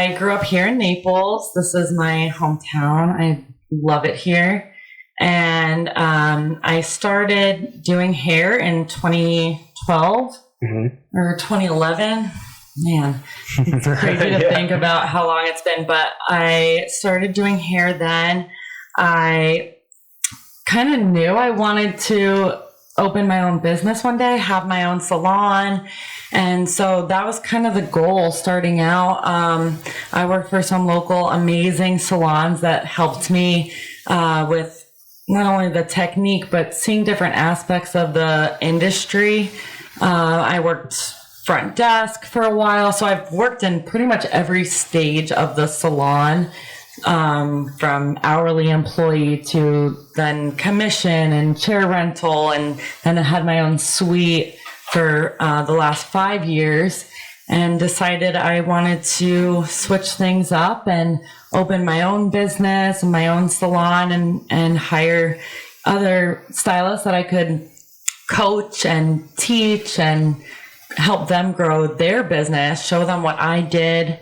I grew up here in Naples. This is my hometown. I love it here. And I started doing hair in 2012 or 2011. Man, it's crazy to think about how long it's been. But I started doing hair then. I kind of knew I wanted to open my own business one day, have my own salon. And so that was kind of the goal starting out. I worked for some local amazing salons that helped me with not only the technique, but seeing different aspects of the industry. I worked front desk for a while. So I've worked in pretty much every stage of the salon. From hourly employee to then commission and chair rental, and then I had my own suite for the last 5 years, and decided I wanted to switch things up and open my own business and my own salon, and hire other stylists that I could coach and teach and help them grow their business, show them what I did.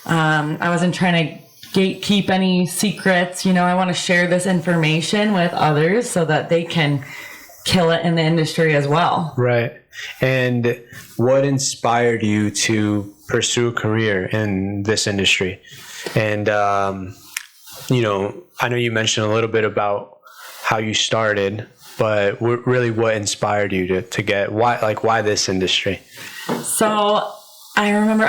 I wasn't trying to gatekeep any secrets. I want to share this information with others so that they can kill it in the industry as well. Right. And what inspired you to pursue a career in this industry? And, I know you mentioned a little bit about how you started, but really what inspired you to get, why this industry? So I remember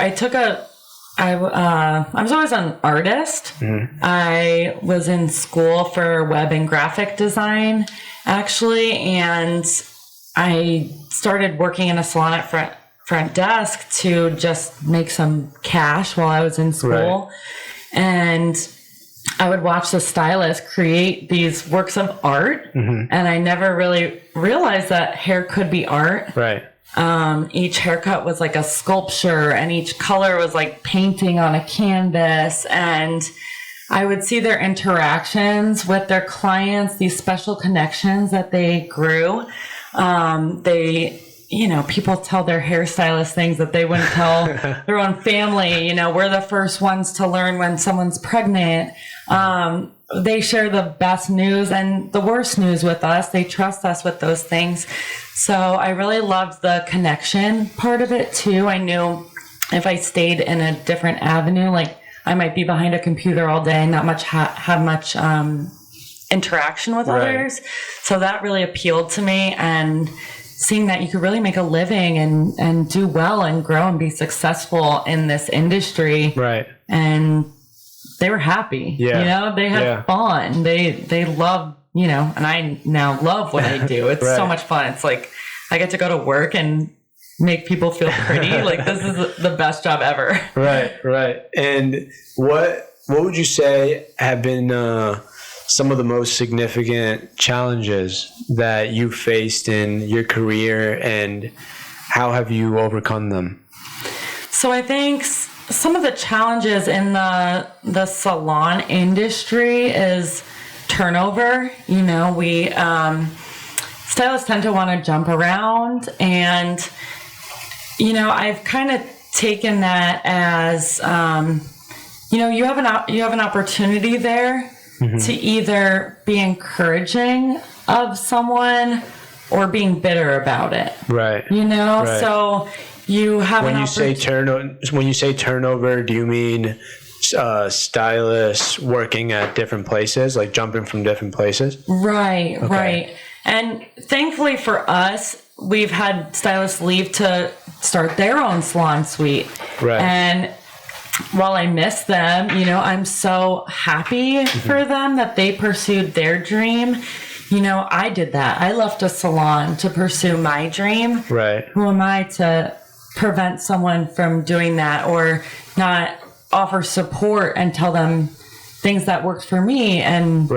I was always an artist. I was in school for web and graphic design, actually, and I started working in a salon at front desk to just make some cash while I was in school. Right. And I would watch the stylist create these works of art, and I never really realized that hair could be art. Right. Each haircut was like a sculpture, and each color was like painting on a canvas. And I would see their interactions with their clients, these special connections that they grew. People tell their hairstylist things that they wouldn't tell their own family. We're the first ones to learn when someone's pregnant. They share the best news and the worst news with us. They trust us with those things. So I really loved the connection part of it too. I knew if I stayed in a different avenue, like I might be behind a computer all day, not much have much interaction with others. So that really appealed to me, and seeing that you could really make a living and do well and grow and be successful in this industry. Right. And they were happy. Yeah. They had fun. They love, and I now love what I do. It's so much fun. It's like I get to go to work and make people feel pretty. Like this is the best job ever. Right. And what would you say have been some of the most significant challenges that you faced in your career, and how have you overcome them? So I think some of the challenges in the salon industry is turnover. We stylists tend to want to jump around, and I've kind of taken that as you have an opportunity there to either be encouraging of someone or being bitter about it. Right. So you have when you say turnover, do you mean stylists working at different places, like jumping from different places? Right. And thankfully for us, we've had stylists leave to start their own salon suite. Right. And while I miss them, I'm so happy for them that they pursued their dream. I did that. I left a salon to pursue my dream. Right. Who am I to prevent someone from doing that, or not offer support and tell them things that worked for me and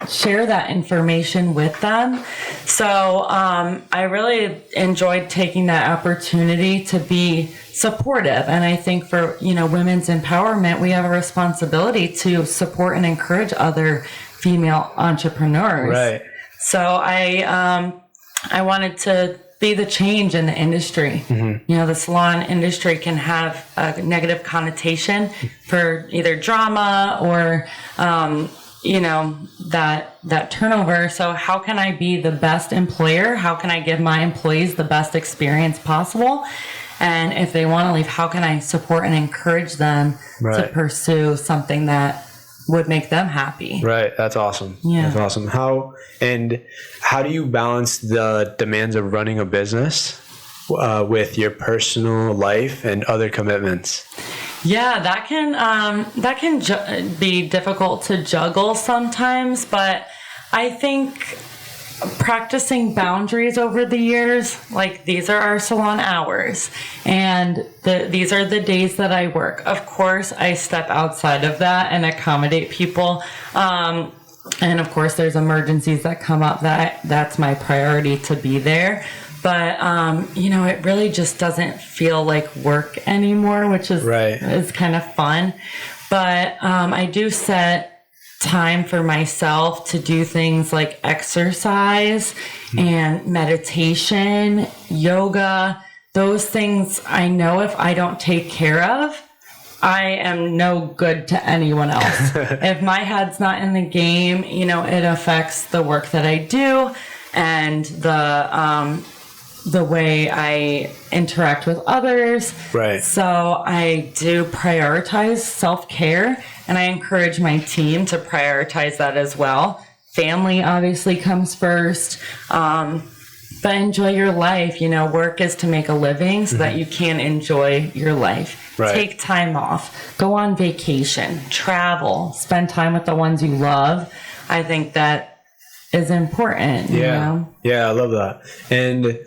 share that information with them. So I really enjoyed taking that opportunity to be supportive. And I think for, women's empowerment, we have a responsibility to support and encourage other female entrepreneurs. Right. So I wanted to be the change in the industry. You know, the salon industry can have a negative connotation for either drama or, you know, that turnover. So how can I be the best employer? How can I give my employees the best experience possible? And if they want to leave, how can I support and encourage them to pursue something that would make them happy? Right. That's awesome. Yeah. That's awesome. How do you balance the demands of running a business with your personal life and other commitments? Yeah, that can be difficult to juggle sometimes, but I think practicing boundaries over the years, like these are our salon hours and these are the days that I work. Of course, I step outside of that and accommodate people. And of course, there's emergencies that come up that's my priority to be there. But, you know, it really just doesn't feel like work anymore, which is kind of fun. But I do set time for myself to do things like exercise and meditation, yoga. Those things I know if I don't take care of, I am no good to anyone else. If my head's not in the game, you know, it affects the work that I do and the way I interact with others. Right. So I do prioritize self-care, and I encourage my team to prioritize that as well. Family obviously comes first, but enjoy your life. You know, work is to make a living so that you can enjoy your life. Right. Take time off, go on vacation, travel, spend time with the ones you love. I think that is important. Yeah. You know? Yeah, I love that. And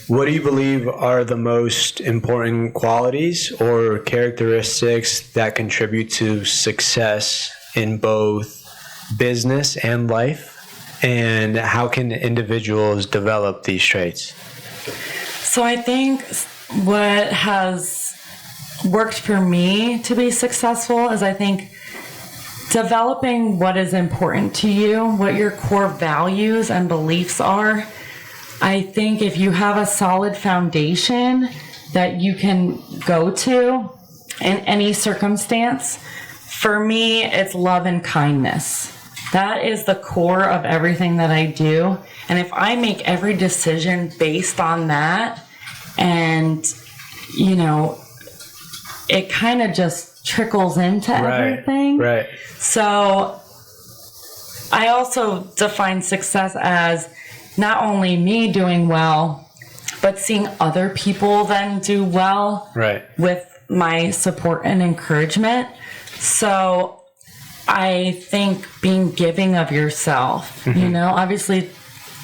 what do you believe are the most important qualities or characteristics that contribute to success in both business and life? And how can individuals develop these traits? So I think what has worked for me to be successful is I think developing what is important to you, what your core values and beliefs are. I think if you have a solid foundation that you can go to in any circumstance, for me, it's love and kindness. That is the core of everything that I do. And if I make every decision based on that, and, you know, it kind of just trickles into everything. Right. So I also define success as not only me doing well, but seeing other people then do well with my support and encouragement. So I think being giving of yourself, you know, obviously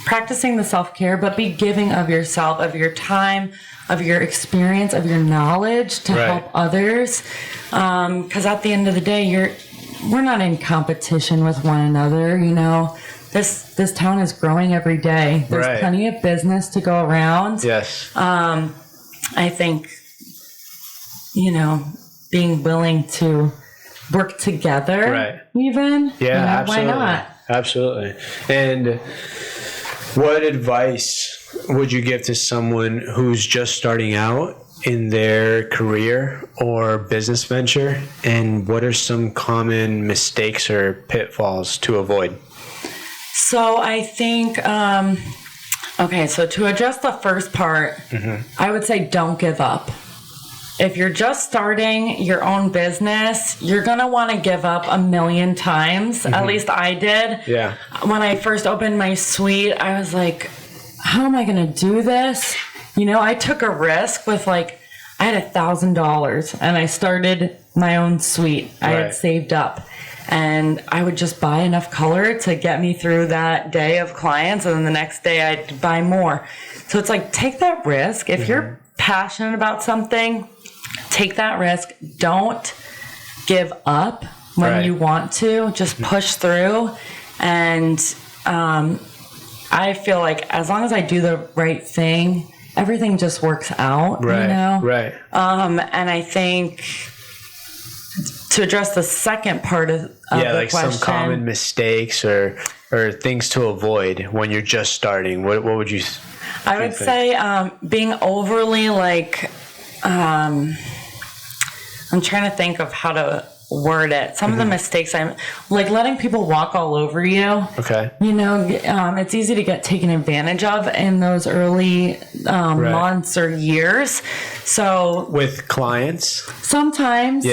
practicing the self-care, but be giving of yourself, of your time, of your experience, of your knowledge to help others. Because at the end of the day, we're not in competition with one another, you know. This town is growing every day. There's plenty of business to go around. Yes. I think, you know, being willing to work together, even. Yeah, you know, absolutely. Why not? Absolutely. And what advice would you give to someone who's just starting out in their career or business venture? And what are some common mistakes or pitfalls to avoid? So I think, so to address the first part, I would say don't give up. If you're just starting your own business, you're going to want to give up a million times. At least I did. Yeah. When I first opened my suite, I was like, how am I going to do this? You know, I took a risk with I had $1,000 and I started my own suite. I had saved up. And I would just buy enough color to get me through that day of clients. And then the next day I'd buy more. So it's like, take that risk. If you're passionate about something, take that risk. Don't give up when you want to. Just push through. And I feel like as long as I do the right thing, everything just works out, you know? And I think to address the second part of the question. Some common mistakes or things to avoid when you're just starting. What would you? I would say being overly like, I'm trying to think of how to word it. Some of the mistakes I'm like letting people walk all over you. Okay. You know, it's easy to get taken advantage of in those early months or years. So with clients, sometimes,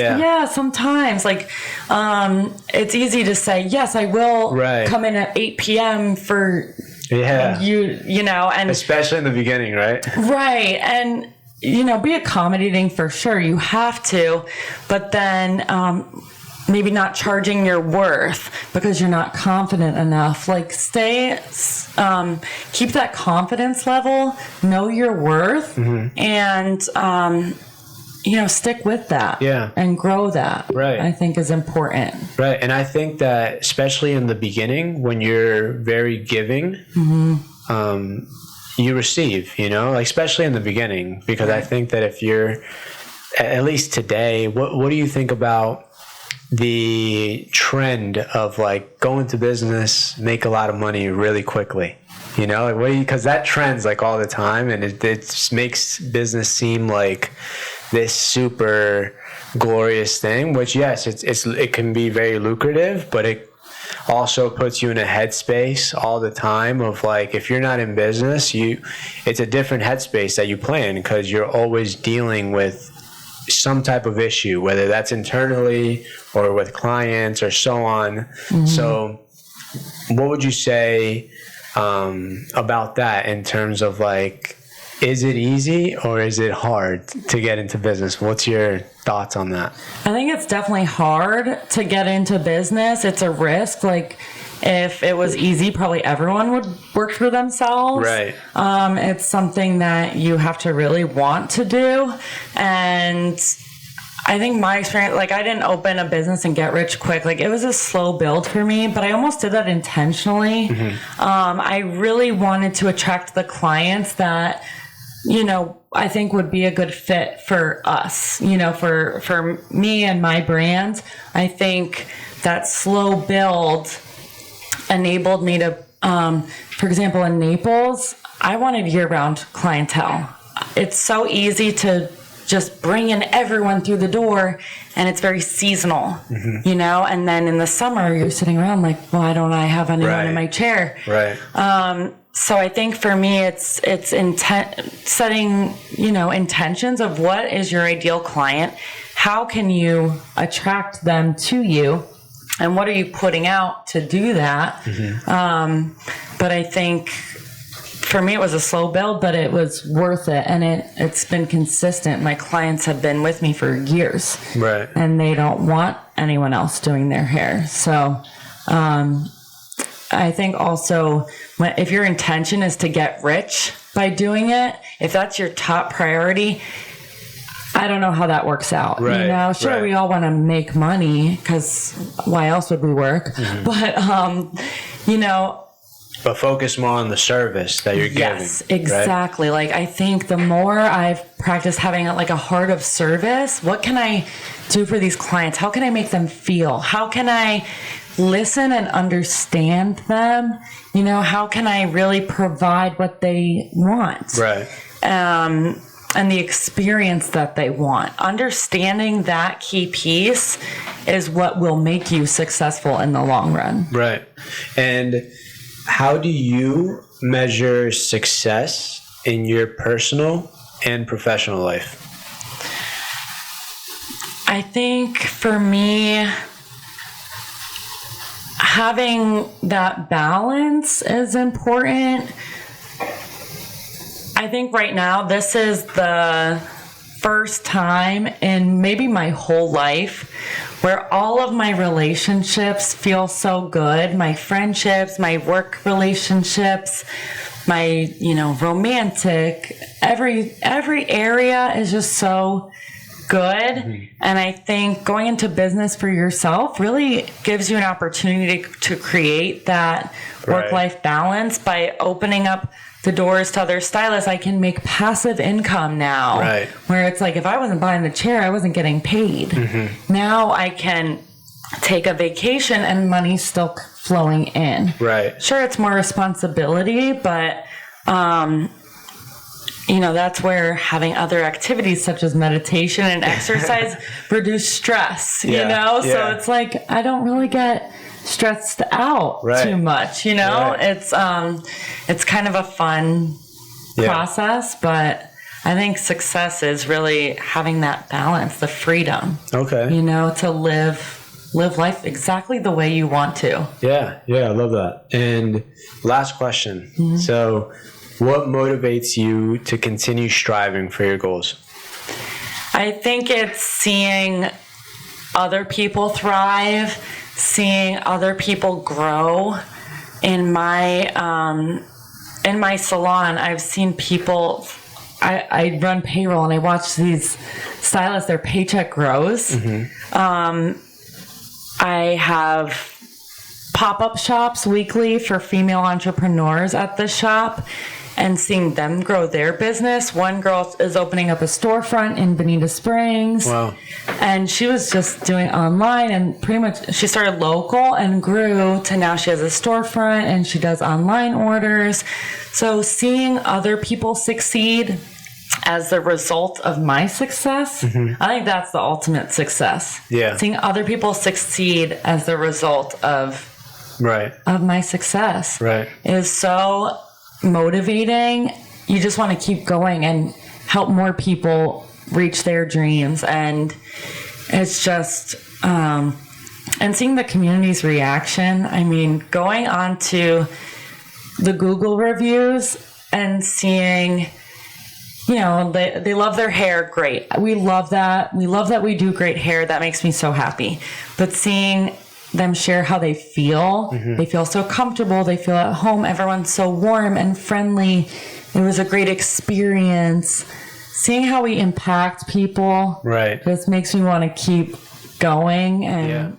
sometimes like it's easy to say, yes, I will come in at 8 p.m. for you know, and especially in the beginning, right? Right. And you know, be accommodating for sure. You have to, but then maybe not charging your worth because you're not confident enough. Like keep that confidence level, know your worth, and you know, stick with that. And grow that. Right. I think is important. Right. And I think that especially in the beginning, when you're very giving, you receive, you know, like especially in the beginning, because I think that if you're, at least today, what do you think about the trend of like go into business, make a lot of money really quickly? You know, like because that trend's like all the time, and it just makes business seem like this super glorious thing, which yes, it can be very lucrative, but it also puts you in a headspace all the time of like, if you're not in business, it's a different headspace that you play in, because you're always dealing with some type of issue, whether that's internally or with clients or so on. So what would you say about that in terms of like, is it easy or is it hard to get into business? What's your thoughts on that? I think it's definitely hard to get into business. It's a risk. Like if it was easy, probably everyone would work for themselves. Right. It's something that you have to really want to do. And I think my experience, like I didn't open a business and get rich quick. Like it was a slow build for me, but I almost did that intentionally. I really wanted to attract the clients that, you know, I think would be a good fit for us, you know, for me and my brand. I think that slow build enabled me to, for example, in Naples, I wanted year-round clientele. It's so easy to just bring in everyone through the door, and it's very seasonal, you know, and then in the summer you're sitting around like, why don't I have anyone in my chair? Right. So I think for me, it's setting, you know, intentions of what is your ideal client, how can you attract them to you, and what are you putting out to do that? But I think for me, it was a slow build, but it was worth it, and it's been consistent. My clients have been with me for years, right? And they don't want anyone else doing their hair. So I think also if your intention is to get rich by doing it, if that's your top priority, I don't know how that works out. Right, you know, sure, we all want to make money because why else would we work? But, you know, but focus more on the service that you're giving. Yes, exactly. Right? Like I think the more I've practiced having like a heart of service, what can I do for these clients? How can I make them feel? How can I listen and understand them? You know, how can I really provide what they want? Right. And the experience that they want. Understanding that key piece is what will make you successful in the long run. Right. And how do you measure success in your personal and professional life? I think for me, having that balance is important. I think right now this is the first time in maybe my whole life where all of my relationships feel so good. My friendships, my work relationships, my, you know, romantic, every area is just so good. And I think going into business for yourself really gives you an opportunity to create that work-life balance by opening up the doors to other stylists. I can make passive income now, where it's like if I wasn't buying the chair, I wasn't getting paid. Now I can take a vacation and money's still flowing in. Right. Sure, it's more responsibility, but that's where having other activities such as meditation and exercise reduce stress, So it's like, I don't really get stressed out too much, It's kind of a fun process, but I think success is really having that balance, the freedom, to live life exactly the way you want to. Yeah, I love that. And last question. So what motivates you to continue striving for your goals? I think it's seeing other people thrive, seeing other people grow. In my salon, I've seen people, I run payroll and I watch these stylists, their paycheck grows. I have pop-up shops weekly for female entrepreneurs at the shop and seeing them grow their business. One girl is opening up a storefront in Bonita Springs. Wow. And she was just doing online, and pretty much she started local and grew to now she has a storefront and she does online orders. So seeing other people succeed as the result of my success, I think that's the ultimate success. Yeah. Seeing other people succeed as the result of my success is so motivating. You just want to keep going and help more people reach their dreams. And it's just, and seeing the community's reaction. I mean, going on to the Google reviews and seeing, they love their hair. Great. We love that. We love that we do great hair. That makes me so happy. But seeing them share how they feel, they feel so comfortable. They feel at home. Everyone's so warm and friendly. It was a great experience. Seeing how we impact people just makes me want to keep going and